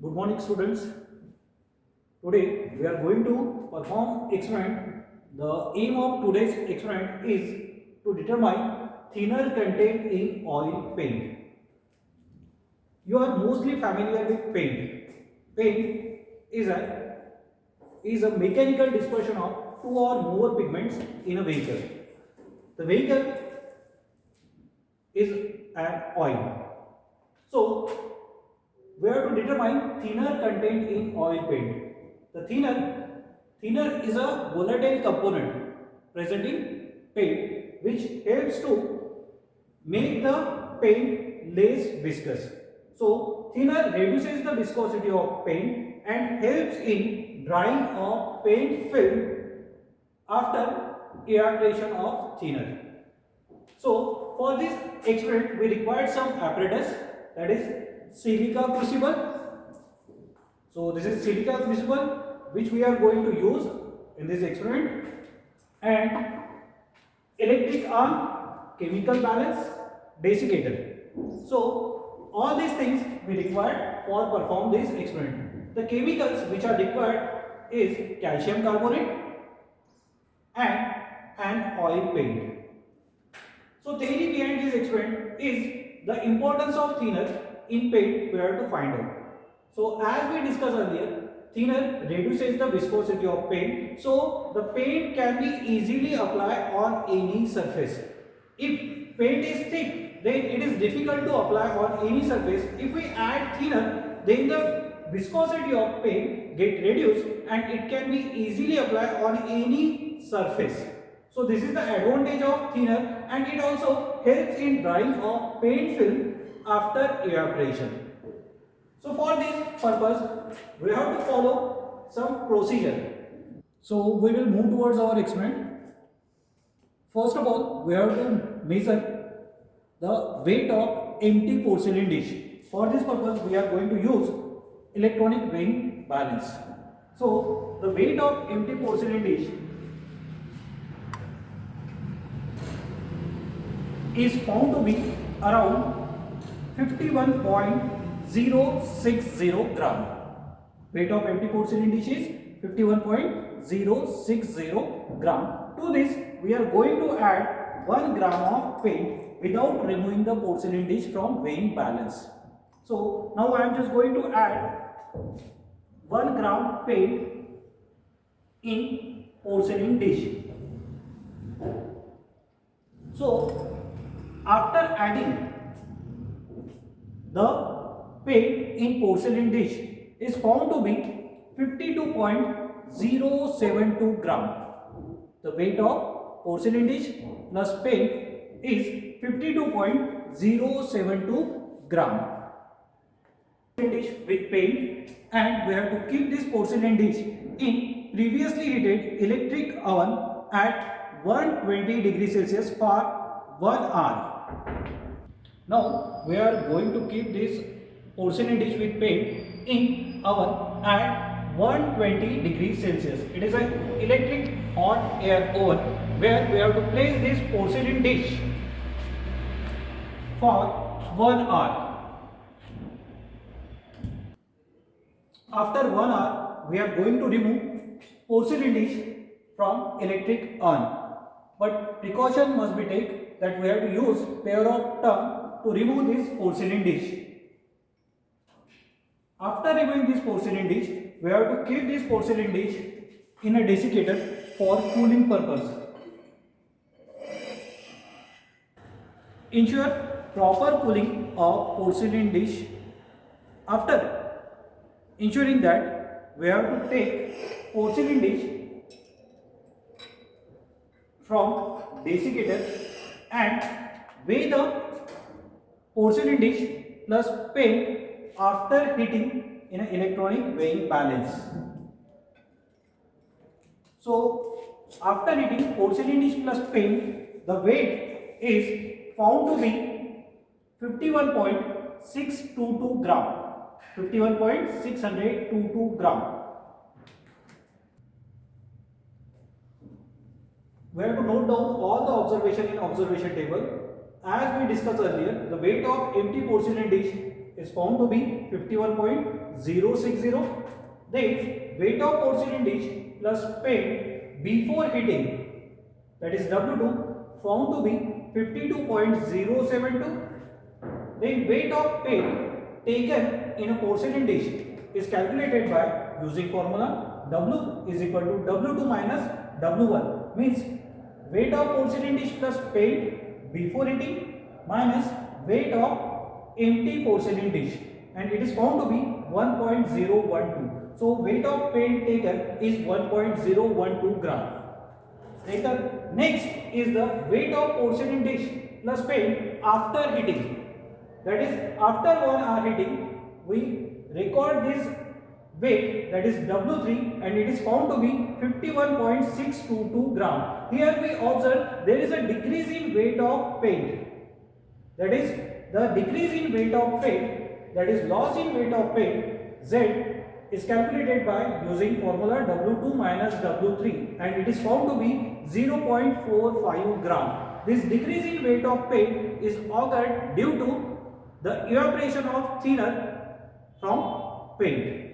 Good morning, students. Today we are going to perform experiment. The aim of today's experiment is to determine thinner content in oil paint. You are mostly familiar with paint. Paint is a mechanical dispersion of two or more pigments in a vehicle. The vehicle is an oil. So we have to determine thinner content in oil paint. The thinner is a volatile component present in paint which helps to make the paint less viscous. So thinner reduces the viscosity of paint and helps in drying of paint film after evaporation of thinner. So for this experiment we required some apparatus, that is silica crucible. So this is silica crucible which we are going to use in this experiment, and electric arm, chemical balance, desiccator. So all these things we require for perform this experiment. The chemicals which are required is calcium carbonate and an oil paint. So theory behind this experiment is the importance of thinner in paint we have to find out. So as we discussed earlier, thinner reduces the viscosity of paint, so the paint can be easily applied on any surface. If paint is thick, then it is difficult to apply on any surface. If we add thinner, then the viscosity of paint get reduced and it can be easily applied on any surface. So this is the advantage of thinner, and it also helps in drying of paint film after evaporation. So for this purpose, we have to follow some procedure. So we will move towards our experiment. First of all, we have to measure the weight of empty porcelain dish. For this purpose, we are going to use electronic weighing balance. So the weight of empty porcelain dish is found to be around 51.060 gram. Weight of empty porcelain dish is 51.060 gram. To this, we are going to add 1 gram of paint without removing the porcelain dish from weighing balance. So now I am just going to add 1 gram paint in porcelain dish. So after adding the paint in porcelain dish is found to be 52.072 gram. The weight of porcelain dish plus paint is 52.072 gram. Dish with paint, and we have to keep this porcelain dish in previously heated electric oven at 120 degrees Celsius for 1 hour. Now we are going to keep this porcelain dish with paint in oven at 120 degrees Celsius. It is an electric hot air oven where we have to place this porcelain dish for 1 hour. After 1 hour, we are going to remove porcelain dish from electric oven. But precaution must be taken that we have to use pair of tongue to remove this porcelain dish. After removing this porcelain dish, we have to keep this porcelain dish in a desiccator for cooling purpose. Ensure proper cooling of porcelain dish. After ensuring that, we have to take porcelain dish from desiccator and weigh the porcelain dish plus paint after heating in an electronic weighing balance. So after heating porcelain dish plus paint, the weight is found to be 51.622 gram. 51.622 gram. We have to note down all the observation in observation table. As we discussed earlier, the weight of empty porcelain dish is found to be 51.060. Then weight of porcelain dish plus paint before heating, that is W2, found to be 52.072. Then weight of paint taken in a porcelain dish is calculated by using formula W is equal to W2 minus W1, means weight of porcelain dish plus paint before heating minus weight of empty porcelain dish, and it is found to be 1.012. So weight of paint taken is 1.012 gram. Later, next is the weight of porcelain dish plus paint after heating. That is, after 1 hour heating, we record this weight, that is W3, and it is found to be 51.622 gram. Here we observe there is a decrease in weight of paint. That is, the decrease in weight of paint, that is loss in weight of paint, Z is calculated by using formula W2 minus W3, and it is found to be 0.45 gram. This decrease in weight of paint is occurred due to the evaporation of thinner from paint.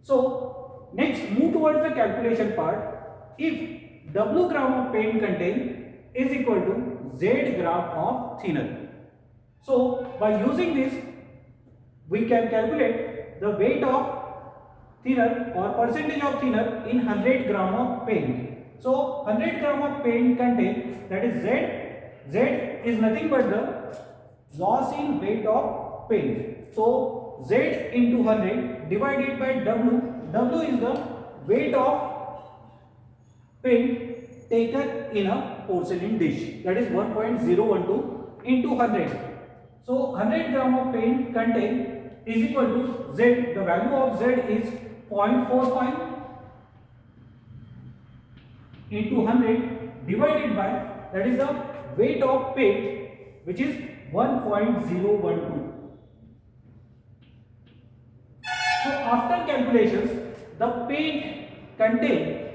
So next, move towards the calculation part. If W gram of paint contained is equal to Z gram of thinner. So by using this, we can calculate the weight of thinner or percentage of thinner in 100 gram of paint. So 100 gram of paint contains, that is Z. Z is nothing but the loss in weight of paint. So Z into 100 divided by W. W is the weight of paint taken in a porcelain dish, that is 1.012 into 100. So 100 gram of paint contained is equal to Z. The value of Z is 0.45 into 100 divided by, that is the weight of paint, which is 1.012. So after calculations, the paint contained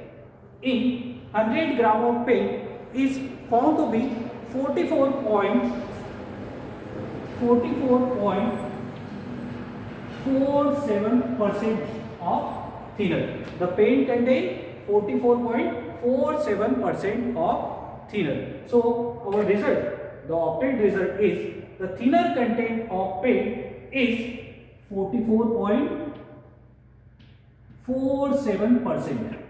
in 100 gram of paint is found to be 44.47% of thinner. The paint contains 44.47% of thinner. So our result, the obtained result is the thinner content of paint is 44.47%.